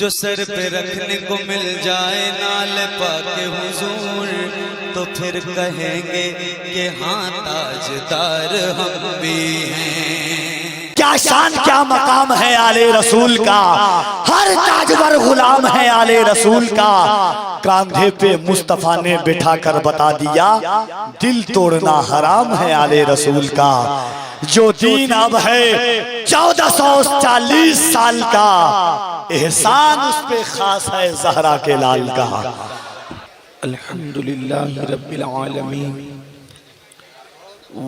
جو سر پہ رکھنے کو مل جائے نال پاک حضور تو پھر کہیں گے کہ ہاں تاجدار ہم بھی ہیں۔ کیا شان کیا مقام ہے آل رسول کا، ہر تاجور غلام ہے آل رسول کا۔ کاندھے پہ مصطفیٰ نے بٹھا کر بتا دیا دل توڑنا حرام ہے آل رسول کا۔ جو دین اب ہے 1440 سال کا، احسان اس پہ خاص ہے زہرا کے لال کا۔ الحمدللہ رب العالمین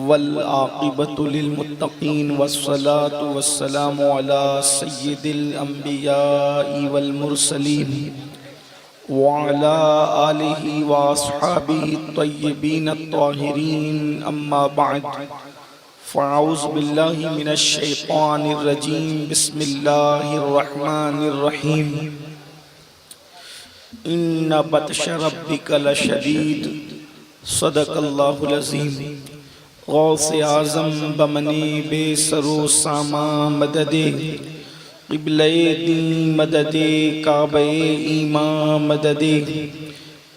والعاقبۃ للمتقین والصلاة والسلام علی سید الانبیاء والمرسلین وعلی آلہ واصحابہ الطیبین الطاہرین، اما بعد فاعوذ باللہ من الشیطان الرجیم، بسم اللہ الرحمن الرحیم۔ ان بطش ربک لشدید، صدق اللہ العظیم۔ غوث اعظم بمنی بے سرو ساما مددے، قبلہ دین مددے، کعبہ ایمان مددے،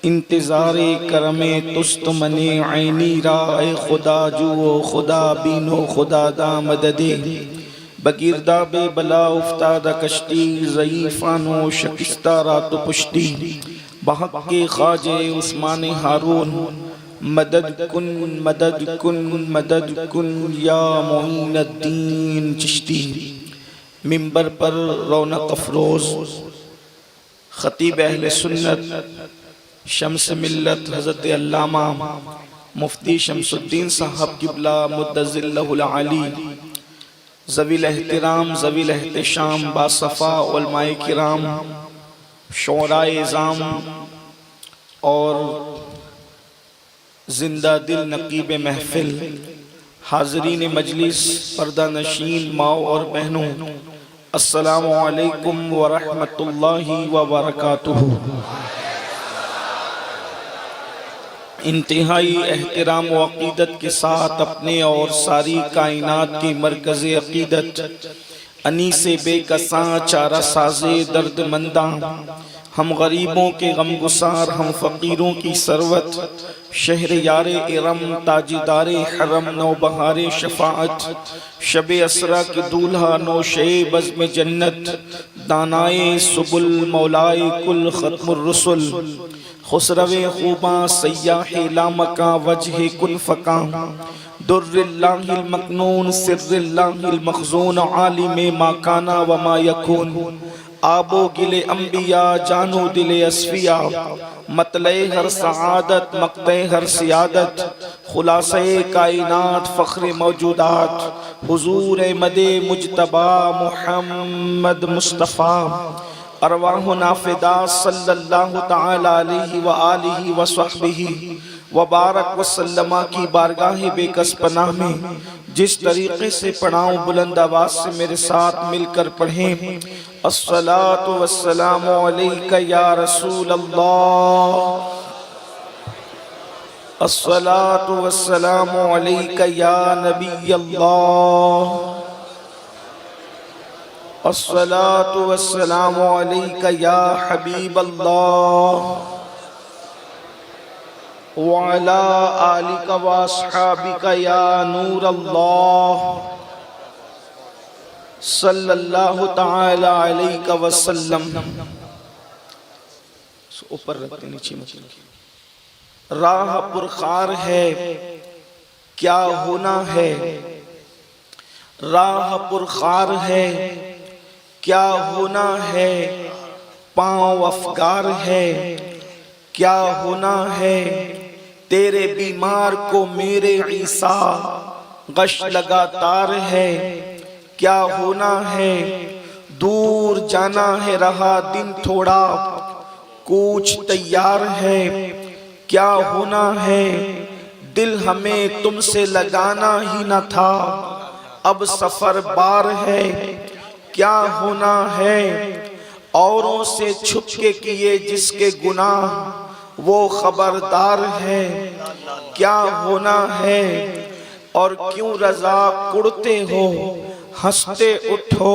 انتظار کرم تست من عینی را، اے خدا جو خدا بینو خدا دا مددے۔ بگیرداب بلا افتادہ کشتی، ضعیفانو شکستہ رات و پشتی، بحق کے خواجہ عثمان ہارون، مدد کن مدد کن مدد کن یا معین الدین چشتی۔ منبر پر رونق افروز خطیب اہل سنت شمس ملت حضرت علامہ مفتی شمس الدین صاحب قبلہ مدظ اللہ العالی، ذوی الاحترام ذوی الاحتشام باصفا علماء کرام، شعراء اعظام اور زندہ دل نقیب محفل، حاضرین مجلس، پردہ نشین ماؤں اور بہنوں، السلام علیکم ورحمۃ اللہ وبرکاتہ۔ انتہائی احترام و عقیدت کے ساتھ اپنے اور ساری کائنات کی مرکز عقیدت، انیس بے کساں چارہ ساز درد منداں، ہم غریبوں کے غم گسار، ہم فقیروں کی ثروت، شہر یار ارم تاجدار حرم، نو بہار شفاعت، شب اسرا کے دولہا، نوشے بزم جنت، دانائے سبل مولائے کل ختم الرسل، خسرو خوباں سیاح لامکاں وجہ کن فکاں، در اللہ المکنون سر اللہ المخزون، عالم ما کانا وما یکون، آب و گل انبیاء جانو دل اصفیاء، مطلع ہر سعادت مقطع ہر سیادت، خلاصہ کائنات فخر موجودات، حضور مد مجتبی محمد مصطفیٰ، ارواحنا فدا صلی اللہ تعالی علیہ وآلہ وصحبہ وبارک وسلم کی بارگاہ بے کس پناہ میں جس طریقے سے پڑھاؤں بلند آواز سے میرے ساتھ مل کر پڑھیں۔ الصلاۃ والسلام علیک یا رسول اللہ، الصلاۃ والسلام علیک یا نبی اللہ، الصلاۃ والسلام علیک یا حبیب اللہ، وعلا آلک واصحابک یا نور اللہ، صلی اللہ تعالی علیہ وسلم۔ اوپر رکھتے نیچے مت، راہ پرخار ہے کیا ہونا ہے، راہ پرخار ہے کیا ہونا ہے، پاؤں افگار ہے کیا ہونا ہے، تیرے بیمار کو میرے عیسیٰ غش لگاتار ہے کیا ہونا ہے، دور جانا ہے رہا دن تھوڑا کوچ تیار ہے کیا ہونا ہے، دل ہمیں تم سے لگانا ہی نہ تھا اب سفر بار ہے کیا ہونا ہے، اوروں سے چھپ کے کیے جس کے گناہ وہ خبردار ہے کیا ہونا ہے، اور کیوں رضا کڑتے ہو ہنستے اٹھو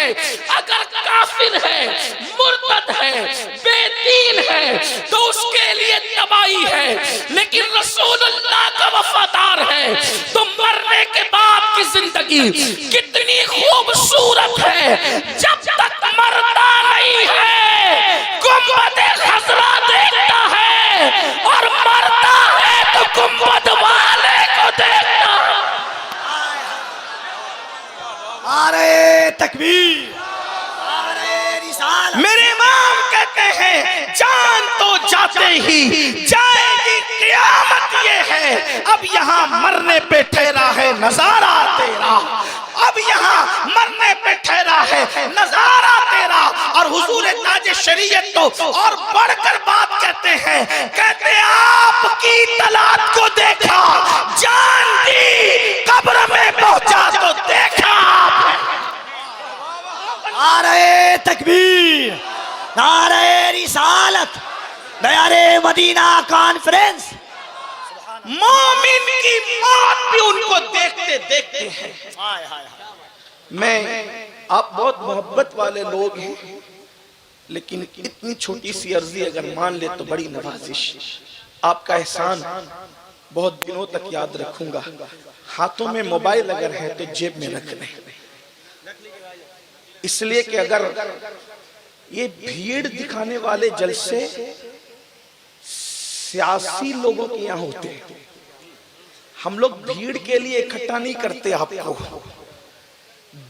ہے، اگر کافر ہے، مرتد ہے، بے دین ہے تو اس کے لیے تباہی ہے، لیکن رسول اللہ کا وفادار ہے تو مرنے کے بعد کی زندگی کتنی خوبصورت ہے۔ جب تک مرتا نہیں ہے گنبد خضرا دیکھتا ہے، اور مرتا ہے تو گنبد والے کو دیکھتا ہے۔ نعرہ تکبیر، نعرہ رسالت۔ میرے امام کہتے ہیں جان تو جاتے ہی جائے گی قیامت، یہ ہے اب یہاں مرنے پہ ٹھہرا ہے نظارہ تیرا، اب یہاں مرنے پہ ٹھہرا ہے نظارہ تیرا۔ اور حضور تاج شریعت تو اور بڑھ کر بات کہتے ہیں، کہتے ہیں آپ کی طلعت کو دیکھا، جان دی قبر میں پہنچا تو دیکھا آپ نے۔ نعرہ تکبیر، نعرہ رسالت، نعرہ مدینہ کانفرنس۔ مومن کی موت بھی ان کو دیکھتے دیکھتے ہیں۔ میں آپ بہت محبت والے لوگ ہیں، لیکن اتنی چھوٹی سی عرضی اگر مان لے تو بڑی نوازش۔ آپ کا احسان بہت دنوں تک یاد رکھوں گا۔ ہاتھوں میں موبائل اگر ہے تو جیب میں رکھ لیں، اس لیے کہ اگر یہ بھیڑ دکھانے والے جلسے سیاسی لوگوں کے یہاں ہوتے ہیں، ہم لوگ بھیڑ کے لیے اکٹھا نہیں کرتے، آپ کو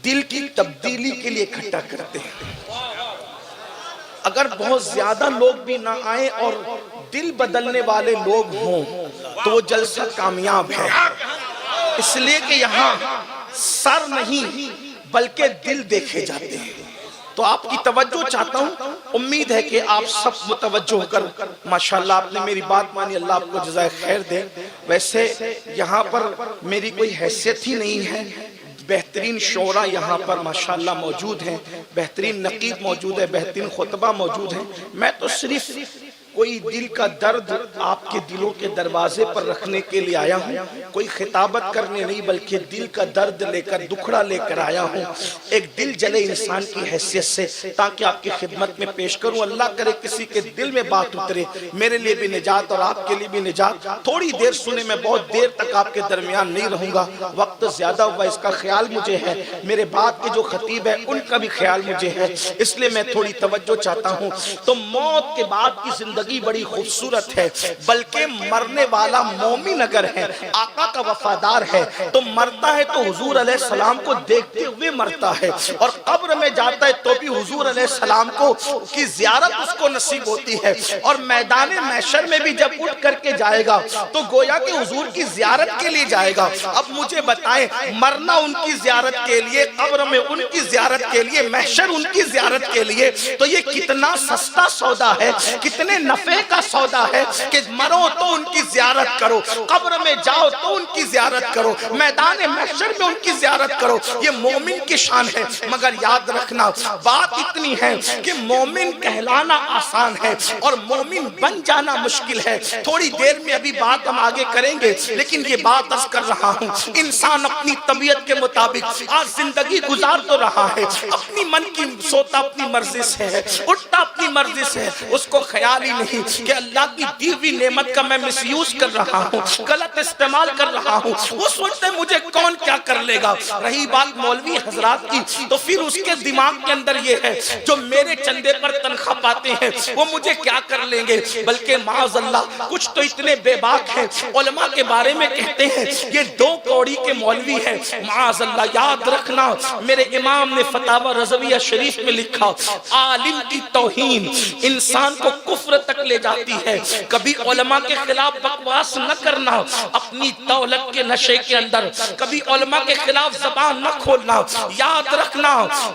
دل کی تبدیلی کے لیے اکٹھا کرتے ہیں۔ اگر بہت زیادہ لوگ بھی نہ آئیں اور دل بدلنے والے لوگ ہوں تو وہ جلسہ کامیاب ہے، اس لیے کہ یہاں سر نہیں بلکہ دل دیکھے جاتے ہیں۔ تو آپ کی توجہ چاہتا ہوں، امید ہے کہ آپ سب متوجہ ہو کر ماشاءاللہ آپ نے میری بات مانی، اللہ آپ کو جزائے خیر دے۔ ویسے یہاں پر میری کوئی حیثیت ہی نہیں ہے، بہترین شعراء یہاں پر ماشاءاللہ موجود ہیں، بہترین نقیب موجود ہے، بہترین خطبہ موجود ہیں۔ میں تو صرف کوئی دل کا درد آپ کے دلوں کے دروازے پر رکھنے کے لیے آیا ہوں، کوئی خطابت کرنے نہیں بلکہ دل کا درد لے کر، دکھڑا لے کر آیا ہوں، ایک دل جلے انسان کی حیثیت سے، تاکہ آپ کی خدمت میں پیش کروں۔ اللہ کرے کسی کے دل میں بات اترے، میرے لیے بھی نجات اور آپ کے لیے بھی نجات۔ تھوڑی دیر سنے، میں بہت دیر تک آپ کے درمیان نہیں رہوں گا، وقت زیادہ ہوا، اس کا خیال مجھے ہے، میرے بعد کے جو خطیب ہے ان کا بھی خیال مجھے ہے، اس لیے میں تھوڑی توجہ چاہتا ہوں۔ تو موت کے بعد کی زندگی بڑی خوبصورت ہے، بلکہ مرنے والا مومن اگر ہے، آقا کا وفادار ہے تو مرتا ہے تو حضور علیہ السلام کو دیکھتے ہوئے مرتا ہے، اور قبر میں جاتا ہے تو بھی حضور علیہ السلام کی زیارت اس کو نصیب ہوتی ہے، اور میدان محشر میں بھی جب اٹھ کر کے جائے گا تو گویا کہ حضور کی زیارت کے لیے جائے گا۔ اب مجھے بتائیں، مرنا ان کی زیارت کے لیے، قبر میں ان کی زیارت کے لیے، محشر ان کی زیارت کے لیے، تو یہ کتنا سستا سودا ہے، کتنے نفع کا سودا ہے کہ مرو تو ان کی زیارت کرو، قبر میں جاؤ تو ان کی زیارت کرو، میدان محشر میں ان کی زیارت کرو۔ یہ مومن کی شان ہے، مگر یاد رکھنا بات اتنی ہے کہ مومن کہلانا آسان ہے اور مومن بن جانا مشکل ہے۔ تھوڑی دیر میں ابھی بات ہم آگے کریں گے، لیکن یہ بات عرض کر رہا ہوں، انسان اپنی طبیعت کے مطابق آج زندگی گزار تو رہا ہے، اپنی من کی سوتا اپنی مرضی سے ہے، اٹھتا اپنی مرضی سے ہے، اس کو خیال ہی نہیں کہ اللہ کی دی ہوئی نعمت کا میں مس یوز کر رہا ہوں، غلط استعمال کر رہا ہوں۔ وہ سوچتے مجھے کون کیا کر لے گا۔ رہی بات مولوی حضرات کی تو پھر اس کے دماغ کے اندر یہ ہے، جو میرے چندے پر تنخواہ پاتے ہیں وہ مجھے کیا کر لیں گے، بلکہ معاذ اللہ کچھ تو اتنے بے باک ہیں، علماء کے بارے میں کہتے ہیں یہ 2 کوڑی کے مولوی ہیں۔ معاذ اللہ یاد رکھنا، میرے امام نے فتاوی رضویہ شریف میں لکھا، عالم کی توہین انسان کو کفر تک لے جاتی ہے۔ کبھی علماء کے خلاف بکواس نہ کرنا، اپنی دولت کے نشے کے اندر کبھی علماء کے خلاف زبان نہ کھولنا۔ یاد رکھنا،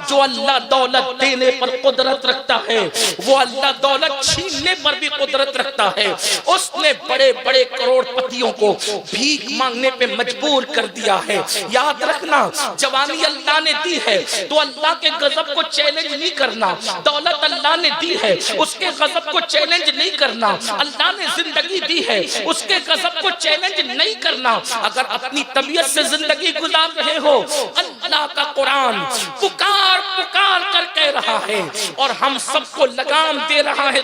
جو اللہ دولت دینے پر قدرت رکھتا ہے وہ اللہ دولت چھیننے پر بھی قدرت رکھتا ہے۔ اس نے بڑے بڑے کروڑ پتیوں کو بھیک مانگنے پہ مجبور کر دیا ہے۔ یاد رکھنا، جوانی اللہ نے دی ہے تو اللہ کے غضب کو چیلنج نہیں کرنا، دولت اللہ نے دی ہے اس کے غضب کو چیلنج نہیں کرنا، اللہ نے زندگی دی ہے اس کے غضب کو چیلنج نہیں کرنا۔ کرنا. اگر اپنی طبیعت سے زندگی گزار رہے ہو, اللہ کا قرآن پکار پکار کر کہہ رہا ہے اور ہم سب کو لگام دے رہا ہے.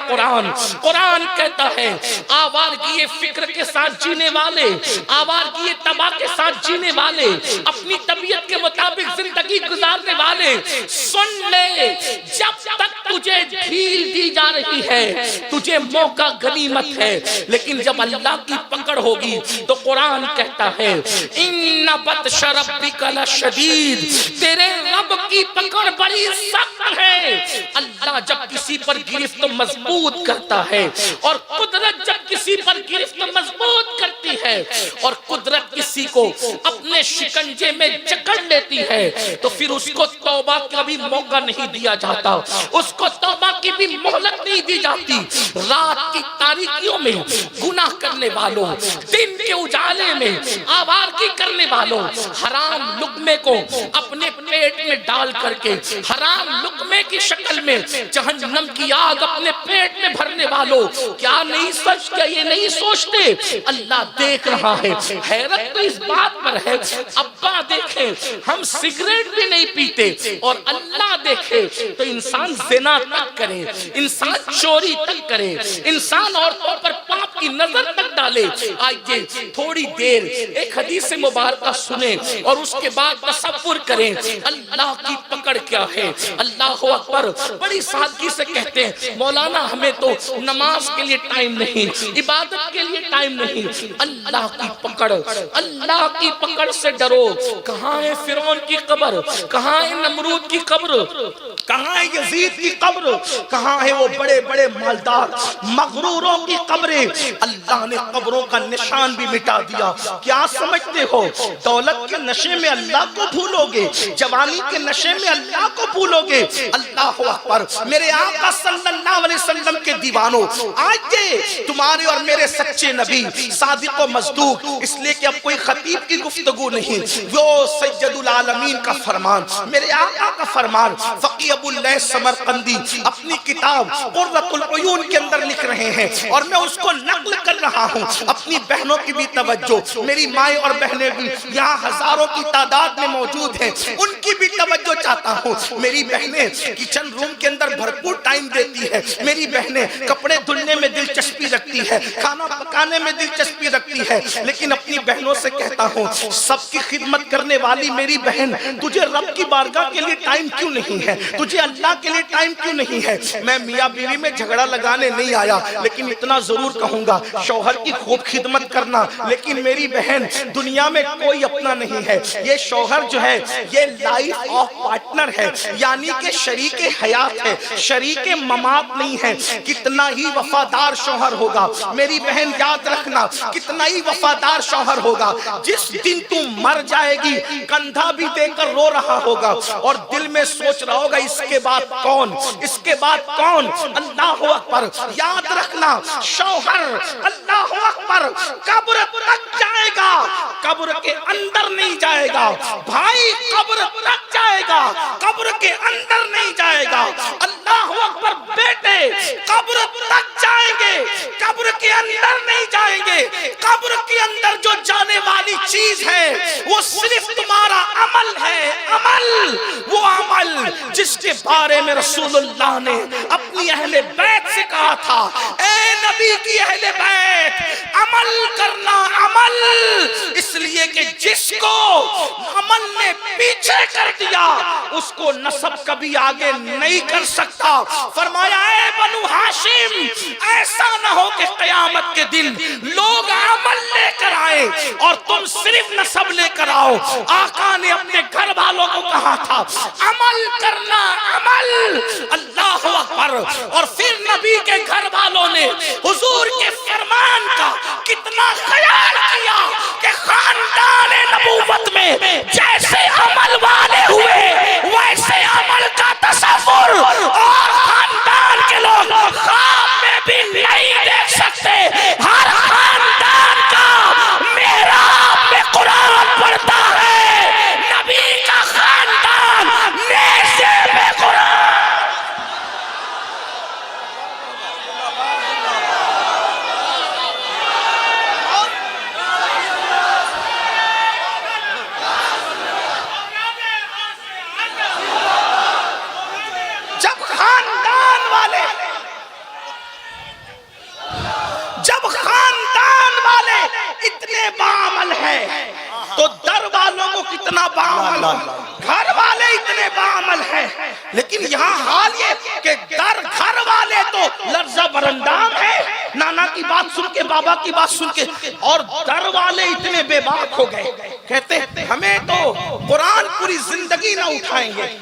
قرآن کہتا ہے آوارگی فکر کے ساتھ جینے والے, آوارگی تباہ کے ساتھ جینے والے, اپنی طبیعت کے مطابق زندگی گزارنے والے, سن لے, جب تک تجھے ڈھیل دی جا رہی ہے تجھے موقع غنیمت ہے, لیکن جب اللہ کی پکڑ ہوگی تو قرآن کہتا ہے ان بطش ربک لشدید, تیرے رب کی پکڑ بڑی سخت ہے. اللہ جب کسی پر گرفت مضبوط کرتا ہے اور قدرت جب کسی پر گرفت مضبوط کرتی ہے اور قدرت کسی کو اپنے شکنجے میں جکڑ لیتی ہے تو پھر اس کو توبہ کا بھی موقع نہیں دیا جاتا, اس کو توبہ کی بھی مہلت نہیں دی جاتی. رات کی تاریکیوں میں گناہ کرنے والوں, دن کے اجالے میں آوارگی کرنے والوں, حرام لقمے کو اپنے پیٹ میں ڈال کر کے حرام لقمے کی شکل میں جہنم کی آگ اپنے پیٹ میں بھرنے والوں, کیا نہیں سچ, کیا یہ نہیں سوچتے اللہ دیکھ رہا ہے؟ حیرت تو اس بات پر ہے, ابا دیکھیں ہم سگریٹ بھی نہیں پیتے اور اللہ دیکھے تو انسان زنا تک کرے, انسان چوری تک کرے, انسان عورتوں پر پاپ کی نظر تک ڈالے. آئیے تھوڑی دیر ایک حدیث مبارکہ سنیں اور اس کے بعد تصور کریں اللہ کی پکڑ کیا ہے. اللہ اکبر. بڑی سادگی سے کہتے ہیں مولانا ہمیں تو نماز کے لیے ٹائم نہیں, عبادت کے لیے ٹائم نہیں. اللہ کی پکڑ, اللہ کی پکڑ سے ڈرو. کہاں ہے فرعون کی قبر, کہاں ہے نمرود کی قبر, کہاں ہے یزید کی قبر, کہاں ہے وہ بڑے بڑے مالدار مغروروں کی قبریں. اللہ نے قبروں کا نشان بھی مٹا دیا. کیا سمجھتے ہو دولت کے نشے میں اللہ کو بھولو گے, جوانی کے نشے میں اللہ کو بھولو گے؟ اللہ اکبر. میرے آقا صلی اللہ علیہ وسلم کے دیوانوں, آج تمہارے اور میرے سچے نبی صادق و مصدوق, اس لیے کہ اب کوئی خطیب کی گفتگو نہیں, وہ سید العالمین کا فرمان, میرے آقا کا فرمان. فقی ابو اللہ سمرقندی اپنی کتاب قرۃ العیون کے اندر لکھ رہے ہیں اور میں اس کو نقل کر رہا ہوں. اپنی بہنوں کی بھی توجہ, میری مائیں اور بہنیں بھی یہاں ہزاروں کی تعداد میں موجود ہیں, ان کی بھی توجہ چاہتا ہوں. میری بہنیں کچن روم کے اندر بھرپور ٹائم دیتی ہے, میری بہنیں کپڑے دھلنے میں دلچسپی رکھتی ہے, کھانا پکانے میں دلچسپی رکھتی ہے, لیکن اپنی بہنوں سے کہتا ہوں سب کی خدمت کرنے والی میری بہن, تجھے رب کی بارگاہ کے لیے ٹائم کیوں نہیں ہے, تجھے اللہ کے لیے ٹائم کیوں نہیں ہے؟ میں میاں بیوی میں جھگڑا لگانے نہیں آیا, لیکن اتنا ضرور کہوں گا شوہر کی خوب خدمت کرنا. لیکن میری بہن دنیا میں کوئی اپنا نہیں ہے, یہ شوہر جو ہے یہ لائف آف پارٹنر ہے, یعنی کہ شریک حیات ہے, شریک ممات نہیں ہے. کتنا ہی وفادار شوہر ہوگا میری بہن, یاد رکھنا کتنا ہی وفادار شوہر ہوگا, جس دن تم مر جائے گی کندھا بھی دے کر رو رہا ہوگا اور دل میں سوچ رہا ہوگا اس کے بعد کون, اس کے بعد کون. اللہ اکبر. یاد رکھنا شوہر اللہ اکبر قبر تک جائے گا, قبر کے اندر نہیں جائے گا. بھائی قبر تک جائے گا, قبر کے اندر نہیں جائے گا. اللہ اکبر. بیٹے قبر تک جائیں گے, قبر کے اندر نہیں جائیں گے. قبر کے اندر جو جانے والی چیز ہے وہ صرف تمہارا عمل ہے, عمل. وہ عمل جس کے بارے میں رسول اللہ نے اپنی اہل بیت سے کہا تھا, اے نبی کی اہل بیت عمل کرنا, عمل. اس لیے کہ جس کو عمل نے پیچھے کر دیا اس کو نسب کبھی آگے نہیں کر سکتا. فرمایا اے بنو ہاشم, ایسا نہ ہو کہ قیامت کے دن لوگ عمل لے کر آئے اور تم صرف نسب لے کر آؤ. آقا نے اپنے گھر والوں کو کہا تھا عمل کرنا, عمل. اللہ اکبر. اور پھر نبی کے گھر والوں نے حضور کے فرمان کا کتنا خیال کیا کہ خاندان نبوت میں جیسے عمل والے ہوئے ویسے عمل کا تصور اور خاندان کے لوگ خواب میں بھی نہیں دیکھ سکتے. ہر خاندان کا محراب میں قرآن پڑھتا ہے, نبی کا خاندان نیزے میں قرآن. اتنا باعمل ہوں، گھر والے اتنے باعمل ہیں، لیکن یہاں حال یہ کہ در گھر والے تو لرزہ برندام ہے، نانا کی بات سن کے، بابا کی بات سن کے، اور در والے اتنے بے باک ہو گئے، کہتے ہمیں تو قرآن پوری زندگی نہ اٹھائیں گے،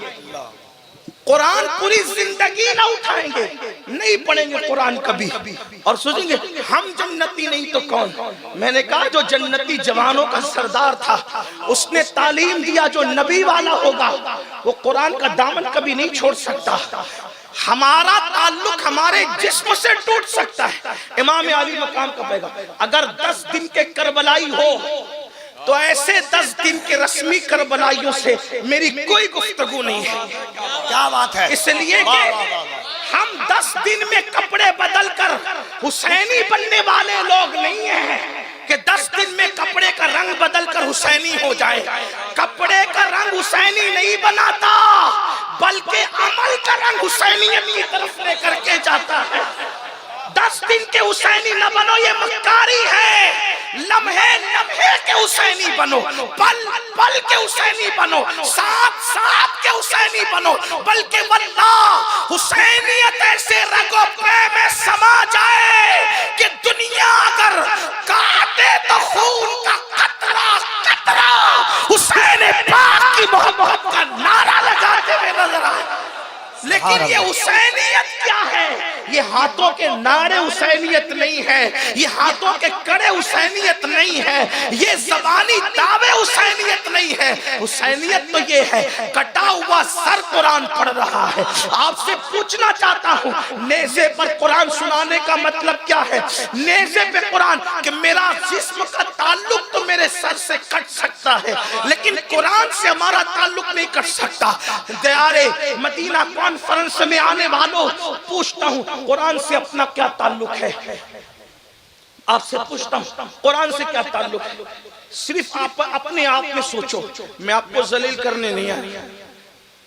قرآن پوری زندگی نہ اٹھائیں گے، نہیں پڑھیں گے قرآن کبھی، اور سوچیں گے ہم جنتی نہیں تو کون؟ میں نے کہا جو جنتی جوانوں کا سردار تھا، اس نے تعلیم دیا جو نبی والا ہوگا وہ قرآن کا دامن کبھی نہیں چھوڑ سکتا۔ ہمارا تعلق ہمارے جسم سے ٹوٹ سکتا ہے، امام علی مقام کا پیغام، اگر 10 دن کے کربلائی ہو تو ایسے 10 دن کے رسمی کربلائیوں سے میری کوئی گفتگو نہیں ہے۔ کیا بات ہے، اس لیے کہ ہم 10 دن میں کپڑے بدل کر حسینی بننے والے لوگ نہیں ہیں کہ 10 دن میں کپڑے کا رنگ بدل کر حسینی ہو جائے۔ کپڑے کا رنگ حسینی نہیں بناتا، بلکہ عمل کا رنگ حسینیت کی طرف لے کر کے جاتا ہے۔ 10 دن کے حسینی نہ بنو، یہ مکاری ہے، لمحے لمحے کے حسینی بنو، پل پل کے حسینی بنو، ساتھ ساتھ کے حسینی بنو، بلکہ واللہ حسینیت ایسے رگ و پے میں سما جائے کہ دنیا اگر کاٹے تو خون کا قطرہ قطرہ حسین پاک کی محبت کا نعرہ لگاتے ہوئے نظر آئے۔ لیکن یہ حسینیت کیا ہے؟ یہ ہاتھوں کے نعرے حسینیت نہیں ہے، یہ ہاتھوں کے کڑے حسینیت نہیں ہے، یہ زبانی دعوے حسینیت نہیں ہے۔ حسینیت تو یہ ہے کٹا ہوا سر قرآن پڑھ رہا ہے۔ آپ سے پوچھنا چاہتا ہوں، نیزے پر قرآن سنانے کا مطلب کیا ہے؟ نیزے پہ قرآن کہ میرا جسم کا تعلق تو میرے سر سے کٹ سکتا ہے، لیکن قرآن سے ہمارا تعلق نہیں کٹ سکتا۔ دیار مدینہ کانفرنس میں آنے والوں پوچھتا ہوں قرآن سے اپنا کیا تعلق ہے؟ آپ سے پوچھتا ہوں قرآن سے کیا تعلق ہے؟ صرف آپ اپنے آپ میں سوچو، میں آپ کو ذلیل کرنے نہیں آیا،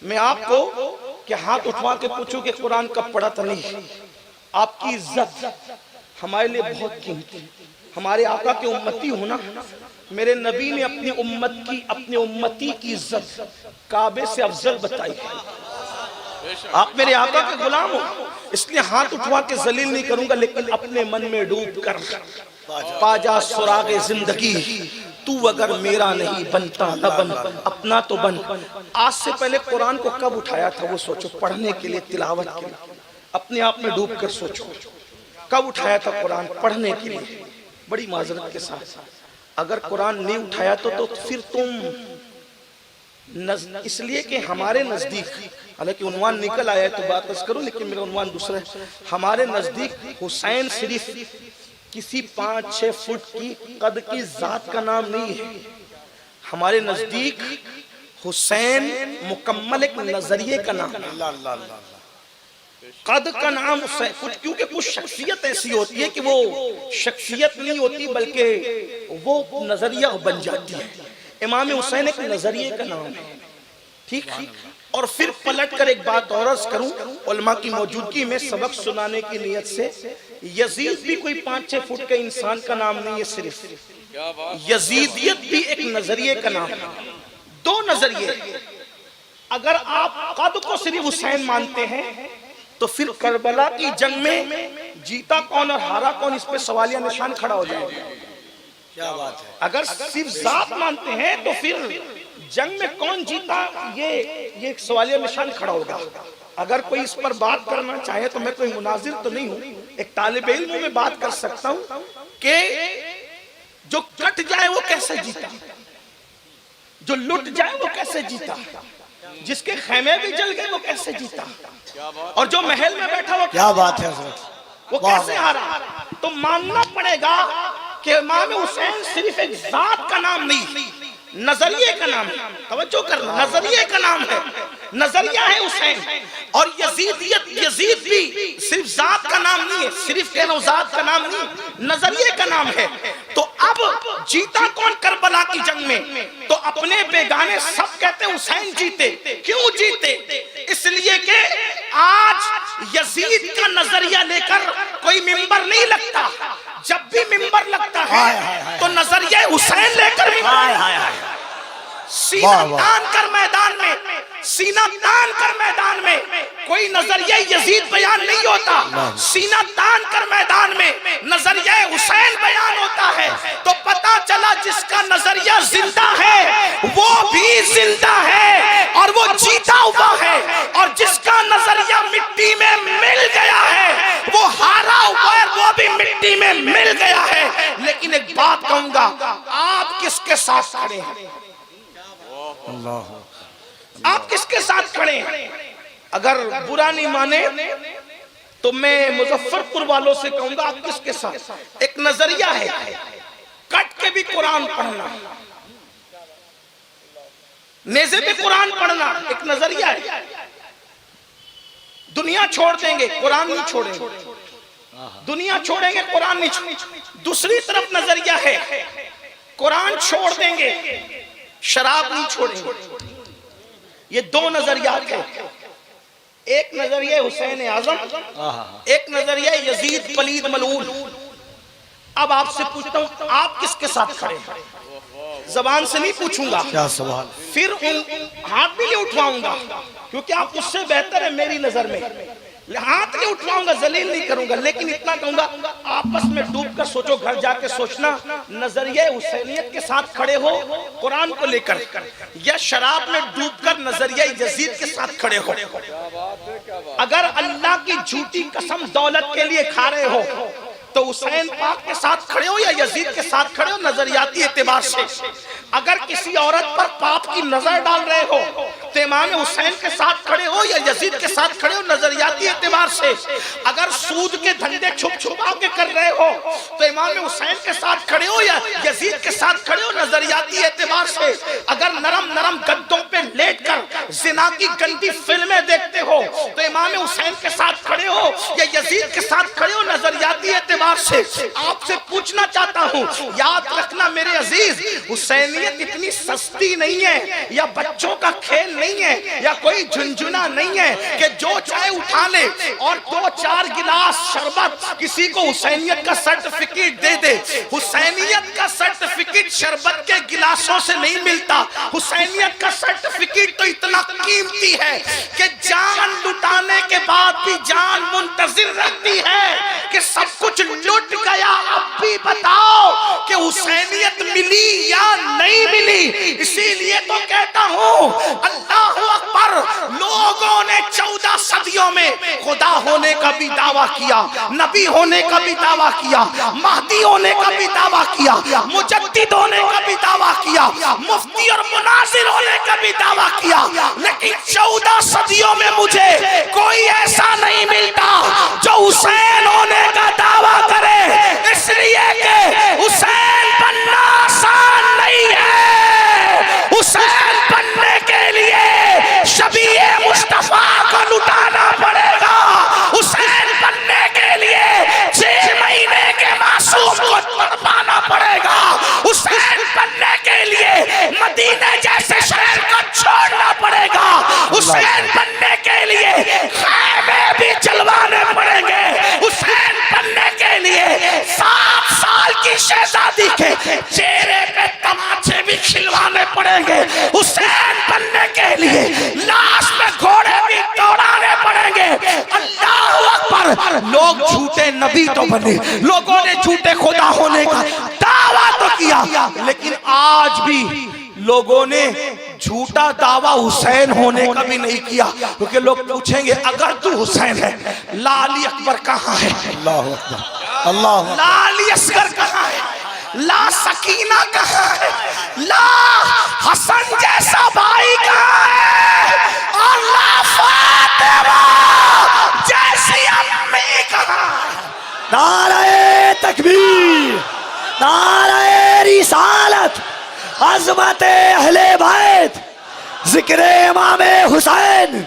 میں آپ کو کہ ہاتھ اٹھوا کے پوچھوں کہ قرآن کب پڑھا تھا نہیں۔ آپ کی عزت ہمارے لیے بہت قیمتی، ہمارے آقا کے امتی ہونا، میرے نبی نے اپنی امتی کی عزت کعبے سے افضل بتائی ہے۔ آپ میرے آقا کے غلام ہو، اس لیے ہاتھ اٹھوا کے ذلیل نہیں کروں گا، لیکن اپنے من میں ڈوب کر پا جا سراغ زندگی، تو اگر میرا نہیں بنتا نہ بن، اپنا تو بن۔ آج سے پہلے قرآن کو کب اٹھایا تھا وہ سوچو، پڑھنے کے لیے، تلاوت کے لیے، اپنے آپ میں ڈوب کر سوچو کب اٹھایا تھا قرآن پڑھنے کے لیے۔ بڑی معذرت کے ساتھ اگر قرآن نہیں اٹھایا تو پھر تم اس لیے کہ ہمارے نزدیک، حالانکہ عنوان نکل آیا ہے تو بات اس کروں، لیکن میرا عنوان دوسرا ہے۔ ہمارے نزدیک حسین صرف کسی 5-6 فٹ کی قد کی ذات کا نام نہیں ہے، ہمارے نزدیک حسین مکمل ایک نظریے کا نام ہے۔ قد کا نام حسین، کیونکہ کچھ شخصیت ایسی ہوتی ہے کہ وہ شخصیت نہیں ہوتی بلکہ وہ نظریہ بن جاتی ہے۔ امام حسین ایک نظریے کا نام ہے، ٹھیک؟ اور پھر پلٹ کر ایک بات اور عرض کروں، علماء کی موجودگی میں سبق سنانے کی نیت سے، یزید بھی کوئی 5-6 فٹ کے انسان کا نام نہیں ہے، صرف یزیدیت بھی ایک نظریے کا نام ہے۔ 2 نظریے، اگر آپ قد کو صرف حسین مانتے ہیں تو پھر کربلا کی جنگ میں جیتا کون اور ہارا کون، اس پہ سوالیہ نشان کھڑا ہو جائے گا۔ کیا بات ہے، اگر صرف ذات مانتے ہیں تو پھر جنگ میں کون جیتا یہ ایک سوالیہ نشان کھڑا ہوگا۔ اگر کوئی اس پر بات کرنا چاہے تو میں کوئی مناظر تو نہیں ہوں، ایک طالب علم میں بات کر سکتا ہوں کہ جو کٹ جائے وہ کیسے جیتا، جو لٹ جائے وہ کیسے جیتا، جس کے خیمے بھی جل گئے وہ کیسے جیتا، اور جو محل میں بیٹھا وہ کیا بات ہے حضرت، وہ کیسے ہارا۔ تو ماننا پڑے گا کہ امام حسین صرف ایک ذات کا نام نہیں، نظریے کا نام ہے۔ توجہ کرنا، نظریے کا نام ہے، نظریہ ہے حسین۔ اور یزید بھی صرف ذات کا نام نہیں ہے، صرف کہنا ذات کا نام نہیں، نظریے کا نام ہے۔ تو اب جیتا کون کربلا کی جنگ میں؟ تو اپنے بیگانے سب کہتے ہیں حسین جیتے۔ کیوں جیتے؟ اس لیے کہ آج یزید کا نظریہ لے کر کوئی ممبر نہیں لگتا، جب بھی ممبر لگتا ہے تو نظریہ حسین لے کر سینہ تان کر میدان میں، سینہ تان کر میدان میں کوئی نظریہ یزید بیان نہیں ہوتا، سینہ تان کر میدان میں نظریہ حسین بیان ہوتا ہے۔ تو پتا چلا جس کا نظریہ زندہ ہے وہ بھی زندہ ہے اور وہ جیتا ہوا ہے، اور جس کا نظریہ مٹی میں مل گیا ہے وہ ہارا ہوا ہے، وہ بھی مٹی میں مل گیا ہے۔ لیکن ایک بات کہوں گا، آپ کس کے ساتھ کھڑے ہیں؟ آپ کس کے ساتھ کھڑے ہیں؟ اگر برا نہیں مانے تو میں مظفر پور والوں سے کہوں گا، آپ کس کے ساتھ؟ ایک نظریہ ہے کٹ کے بھی قرآن پڑھنا، نیزے پہ قرآن پڑھنا ایک نظریہ ہے۔ دنیا چھوڑ دیں گے قرآن نہیں چھوڑیں گے، دنیا چھوڑیں گے قرآن نہیں چھوڑیں گے۔ دوسری طرف نظریہ ہے قرآن چھوڑ دیں گے شراب نہیں چھوڑیں گے۔ یہ دو نظریات ہیں، ایک نظریہ حسین اعظم، ایک نظریہ یزید پلید ملعون۔ اب آپ سے پوچھتا ہوں، آپ کس کے ساتھ کھڑے ہیں؟ زبان سے نہیں پوچھوں گا، کیا سوال، پھر ہاتھ بھی نہیں اٹھواؤں گا کیونکہ آپ اس سے بہتر ہے میری نظر میں، ہاتھ نہیں اٹھواؤں گا، ذلیل نہیں کروں گا، لیکن اتنا کہوں گا آپس میں ڈوب کر سوچو، گھر جا کے سوچنا، نظریہ حسینیت کے ساتھ کھڑے ہو قرآن کو لے کر، یا شراب میں ڈوب کر نظریہ یزید کے ساتھ کھڑے ہو۔ اگر اللہ کی جھوٹی قسم دولت کے لیے کھا رہے ہو تو حسین پاک کے ساتھ کھڑے ہو یا یزید کے ساتھ کھڑے ہو نظریاتی اعتبار سے۔ اگر کسی عورت پر پاپ کی نظر ڈال رہے ہو تو امام حسین کے ساتھ کھڑے ہو یا یزید کے ساتھ کھڑے ہو نظریاتی اعتبار سے۔ اگر سود کے دھندے چھپ چھپا کے کر رہے ہو تو امام حسین کے ساتھ کھڑے ہو یا یزید کے ساتھ کھڑے ہو نظریاتی اعتبار سے۔ اگر نرم نرم گدوں پہ لیٹ کر زنا کی گندی فلمیں دیکھتے ہو تو امام حسین کے ساتھ کھڑے ہو یا یزید کے ساتھ کھڑے ہو نظریاتی اعتبار سے۔ آپ سے پوچھنا چاہتا ہوں، یاد رکھنا میرے عزیز، حسینیت اتنی سستی نہیں ہے یا بچوں کا کھیل نہیں ہے یا کوئی جھنجھنا نہیں ہے کہ جو چائے اٹھا لے اور 2-4 گلاس شربت کسی کو حسینیت کا سرٹیفکیٹ دے دے۔ حسینیت کا سرٹیفکیٹ شربت کے گلاسوں سے نہیں ملتا، حسینیت کا سرٹیفکیٹ تو اتنا قیمتی ہے کہ جان لٹانے کے بعد بھی جان منتظر رہتی ہے کہ سب کچھ لٹ گیا، اب بھی بتاؤ کہ حسینیت ملی یا نہیں ملی۔ اسی لیے تو کہتا ہوں اللہ اکبر، لوگوں نے 14 صدیوں میں خدا ہونے کا بھی دعویٰ کیا، نبی ہونے کا بھی دعویٰ کیا، مہدی ہونے کا بھی دعویٰ کیا، مجدد ہونے کا بھی دعویٰ کیا، مفتی اور مناظر ہونے کا بھی دعویٰ کیا، لیکن 14 صدیوں میں مجھے کوئی ایسا نہیں ملتا جو حسین ہونے کا دعویٰ کرے، اس لیے کہ حسین بننا آسان نہیں ہے۔ حسین بننے کے لیے شبیہ مصطفیٰ کو لٹانا پڑے گا، حسین بننے کے لیے 6 مہینے کے معصوم کو تڑپانا پڑے گا، حسین بننے کے لیے مدینہ جیسے شہر کو چھوڑنا پڑے گا، حسین بننے کے لیے خیمے بھی جلوانے پڑیں گے، حسین بننے کے لیے 7 سال کی شہزادی کے چہرے پہ تماچے بھی کھلوانے پڑیں گے، حسین بننے کے لیے لاش پہ گھوڑے بھی دوڑانے پڑیں گے۔ اللہ اکبر، لوگ جھوٹے نبی تو بنے، لوگوں نے جھوٹے خدا ہونے کا دعویٰ تو کیا، لیکن آج بھی لوگوں نے جھوٹا دعویٰ حسین ہونے کا بھی نہیں کیا، کیونکہ لوگ پوچھیں گے اگر تو حسین ہے لا علی اکبر کہاں ہے؟ اللہ اکبر، اللہ اکبر، لا علی اصغر کہاں ہے؟ لا سکینہ کہاں ہے؟ لا حسن جیسا بھائی کہاں ہے؟ اور لا فاطمہ جیسی امی کہاں ہے؟ نعرہ تکبیر، نعرہ رسالت، عظمت اہل بیت، ذکر امام حسین،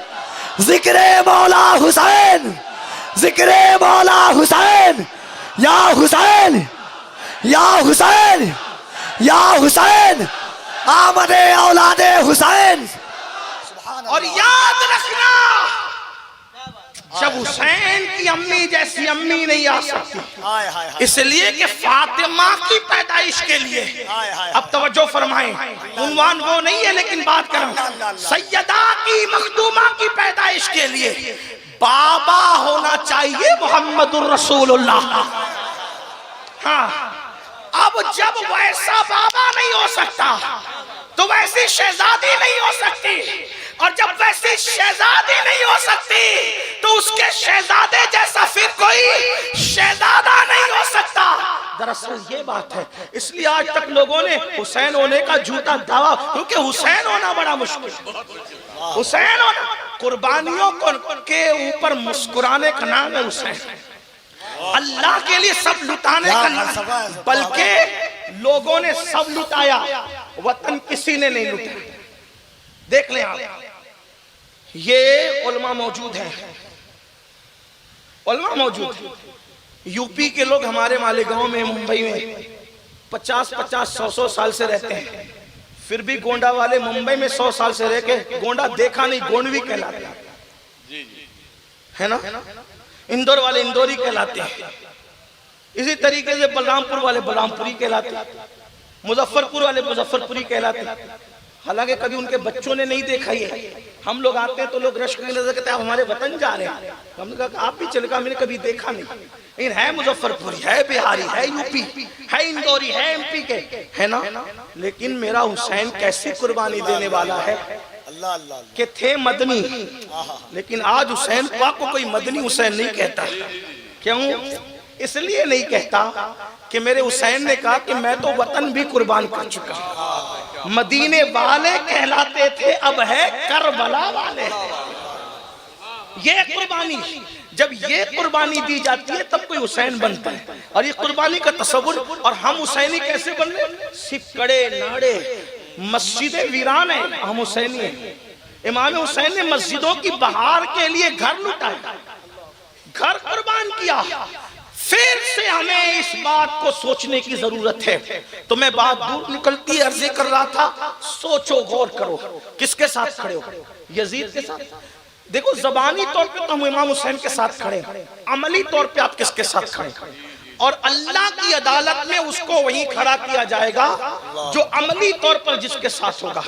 ذکر مولا حسین، ذکر مولا حسین، یا حسین، یا حسین، یا حسین، آمد اولاد حسین۔ اور یاد رکھنا جب حسین کی امی جیسی امی نہیں آ سکتی، اس لیے کہ فاطمہ کی پیدائش کے لیے، اب توجہ فرمائیں، عنوان وہ نہیں ہے لیکن بات کروں، سیدہ کی مخدومہ کی پیدائش کے لیے بابا ہونا چاہیے محمد الرسول اللہ۔ ہاں، اب جب ویسا بابا نہیں ہو سکتا تو ویسی شہزادی نہیں ہو سکتی، اور جب ویسی شہزادی نہیں ہو سکتی تو اس کے شہزادے جیسا پھر کوئی شہزادہ نہیں ہو سکتا۔ دراصل یہ بات ہے، اس لیے آج تک لوگوں نے حسین ہونے کا جھوٹا دعویٰ، کیونکہ حسین ہونا بڑا مشکل، حسین ہونا، قربانیوں کے اوپر مسکرانے کا نام ہے حسین، اللہ کے لیے سب لٹانے کا نام، بلکہ لوگوں نے سب لٹایا، وطن کسی نے نہیں لٹایا۔ دیکھ لیں آپ، یہ علماء موجود ہیں، علماء موجود ہیں، یو پی کے لوگ ہمارے مالیگاؤں میں، ممبئی میں 50-50 100 سال سے رہتے ہیں، پھر بھی گونڈا والے ممبئی میں 100 سال سے رہ کے گونڈا دیکھا نہیں، گونڈوی کہلاتے ہیں، ہے نا؟ اندور والے اندوری کہلاتے ہیں، اسی طریقے سے بلرام پور والے بلرام پوری کہلاتے ہیں، مظفر پور والے مظفر پوری کہلاتے ہیں، حالانکہ کبھی ان کے بچوں نے نہیں دیکھا یہ۔ ہم لوگ آتے ہیں تو لوگ رشک کی نظر کہتے ہیں آپ ہمارے وطن جا رہے ہیں، ہم نے کہا کہ آپ بھی چلے گا، میں نے کبھی دیکھا نہیں، لیکن ہے مظفر پوری، ہے بہاری، ہے یو پی، ہے اندوری، ہے ایم پی کے، ہے نا؟ لیکن میرا حسین کیسی قربانی دینے والا ہے کہ تھے مدنی، لیکن آج حسین پاک کو کوئی مدنی حسین نہیں کہتا۔ کیوں؟ اس لیے نہیں کہتا کہ میرے حسین نے کہا کہ میں تو وطن بھی قربان کر چکا، مدینے والے کہلاتے تھے، اب ہے کربلا والے۔ یہ قربانی، جب یہ قربانی دی جاتی ہے تب کوئی حسین بنتا ہے، اور یہ قربانی کا تصور، اور ہم حسینی کیسے بن رہے؟ سکڑے ناڑے، مسجد ویران ہے، ہم حسینی ہیں۔ امام حسین نے مسجدوں کی بہار کے لیے گھر لٹائے، گھر قربان کیا۔ پھر سے ہمیں اس بات کو سوچنے کی ضرورت ہے، تو میں بات دور نکلتی عرض کر رہا تھا، سوچو غور کرو، کس کے ساتھ کھڑے ہو؟ یزید کے ساتھ؟ دیکھو زبانی طور پہ تو ہم امام حسین کے ساتھ کھڑے ہیں، عملی طور پہ آپ کس کے ساتھ کھڑے ہیں؟ اور اللہ کی عدالت میں اس کو وہیں کھڑا کیا جائے گا جو عملی طور پر جس کے ساتھ ہوگا،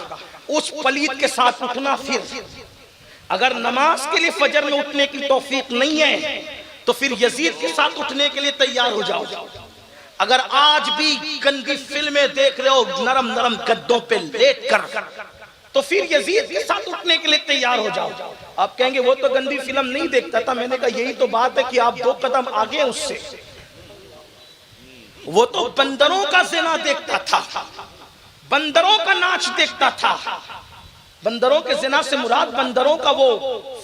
اس پلید کے ساتھ اٹھنا۔ پھر اگر نماز کے لیے فجر میں اٹھنے کی توفیق نہیں ہے تو پھر یزید کے ساتھ اٹھنے کے لیے تیار ہو جاؤ۔ اگر آج بھی گندی فلمیں دیکھ رہے ہو نرم نرم گدوں پہ لیٹ کر، تو پھر یزید کے ساتھ اٹھنے کے لیے تیار ہو جاؤ۔ آپ کہیں گے وہ تو گندی فلم نہیں دیکھتا تھا، میں نے کہا یہی تو بات ہے کہ آپ 2 قدم آگے اس سے۔ وہ تو بندروں کا زنا دیکھتا تھا، بندروں کا ناچ دیکھتا تھا، بندروں کے زنا سے مراد بندروں کا وہ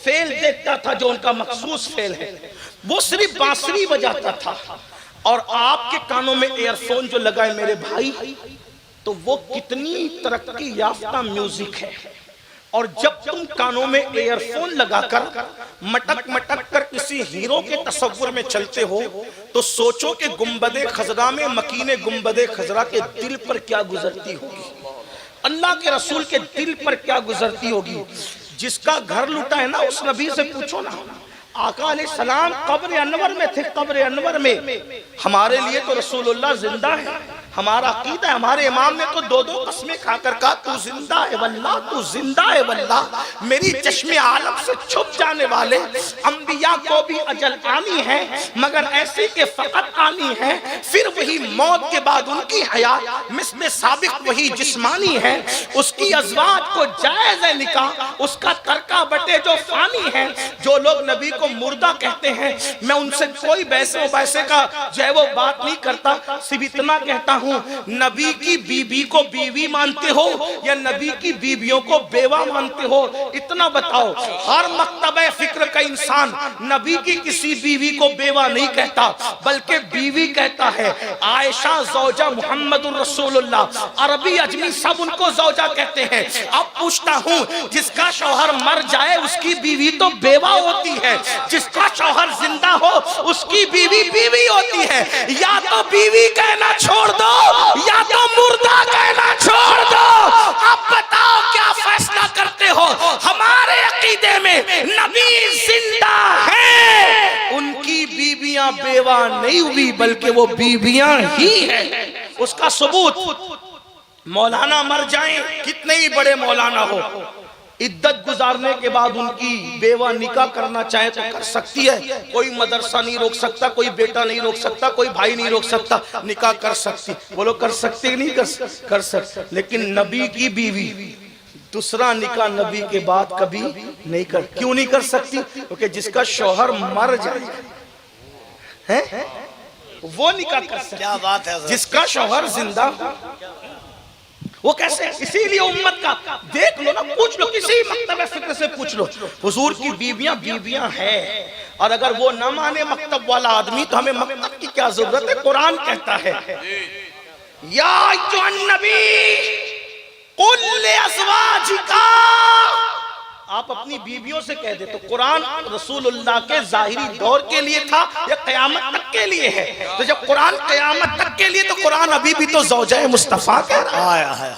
فعل دیکھتا تھا جو ان کا مخصوص فعل ہے۔ وہ صرف بانسری بجاتا تھا، اور آپ کے کانوں میں ایئر فون جو لگائے میرے بھائی، تو وہ کتنی ترقی یافتہ میوزک ہے۔ اور جب تم کانوں میں ایئر فون لگا کر مٹک مٹک کر کسی ہیرو کے تصور میں چلتے ہو تو سوچو کہ گنبد خضرا میں مکین گنبد خضرا کے دل پر کیا گزرتی ہوگی، اللہ کے رسول کے دل پر کیا گزرتی ہوگی۔ جس کا گھر لوٹا ہے نا، اس نبی سے پوچھو نا، آقا علیہ السلام قبر انور میں تھے، قبر انور میں۔ ہمارے لیے تو رسول اللہ زندہ ہے، ہمارا عقیدہ ہے، ہمارے امام نے تو 2 قسمیں کھا کر کہا تو زندہ ہے واللہ، تو زندہ ہے واللہ۔ میری چشم عالم سے چھپ جانے والے انبیاء کو بھی اجل آنی ہے، مگر ایسی کہ فقط آنی ہے، پھر وہی موت کے بعد ان کی حیات مثل سابق وہی جسمانی ہے۔ اس کی ازواج کو جائز ہے نکاح، اس کا ترکہ بٹے جو فانی ہے۔ جو لوگ نبی کو مردہ کہتے ہیں، میں ان سے کوئی بحث و بحثے کا جو ہے وہ بات نہیں کرتا، صرف اتنا کہتا ہوں، نبی کی بیوی کو بیوی مانتے ہو یا نبی کی بیویوں کو بیوہ مانتے ہو؟ اتنا بتاؤ۔ ہر مکتبہ فکر کا انسان نبی کی کسی بیوی کو بیوہ نہیں کہتا، بلکہ بیوی کہتا ہے۔ عائشہ زوجہ محمد الرسول اللہ، عربی اجمی سب ان کو زوجہ کہتے ہیں۔ اب پوچھتا ہوں، جس کا شوہر مر جائے اس کی بیوی تو بیوہ ہوتی ہے، جس کا شوہر زندہ ہو اس کی بیوی بیوی ہوتی ہے۔ یا تو بیوی کہنا چھوڑ دو یا تو مردہ کہنا چھوڑ دو۔ اب بتاؤ کیا فیصلہ کرتے ہو؟ ہمارے عقیدے میں نبی زندہ ہے بیویاں بیوہ نہیں ہوئی بلکہ وہ بیویاں ہی ہیں. اس کا ثبوت مولانا مر جائیں، کتنے ہی بڑے مولانا ہو، عدت گزارنے کے بعد ان کی بیوہ نکاح کرنا چاہے تو کر سکتی ہے. کوئی مدرسہ نہیں روک سکتا، کوئی بیٹا نہیں روک سکتا، کوئی بھائی نہیں روک سکتا، نکاح کر سکتی. بولو کر سکتے کہ نہیں کر سکتے. لیکن نبی کی بیوی دوسرا نکاح نبی کے بعد کبھی نہیں کیوں نہیں کر سکتی؟ کیونکہ جس کا شوہر مر جائے وہ نکاح کر سکتی. کیا بات ہے. جس کا شوہر زندہ وہ کیسے؟ اسی لیے امت کا دیکھ لو نا، پوچھ لو کسی مکتب فکر سے پوچھ لو، حضور کی بیویاں بیویاں ہیں. اور اگر وہ نہ مانے مکتب والا آدمی تو ہمیں مکتب کی کیا ضرورت ہے؟ قرآن کہتا ہے یا ایھا النبی قل لازواجک، آپ اپنی بیویوں سے کہہ دے. تو قرآن رسول اللہ کے ظاہری دور کے لیے تھا یا قیامت تک کے لیے ہے؟ تو جب قرآن قیامت تک کے لیے تو قرآن ابھی بھی تو زوجہ مصطفیٰ کہہ رہا ہے.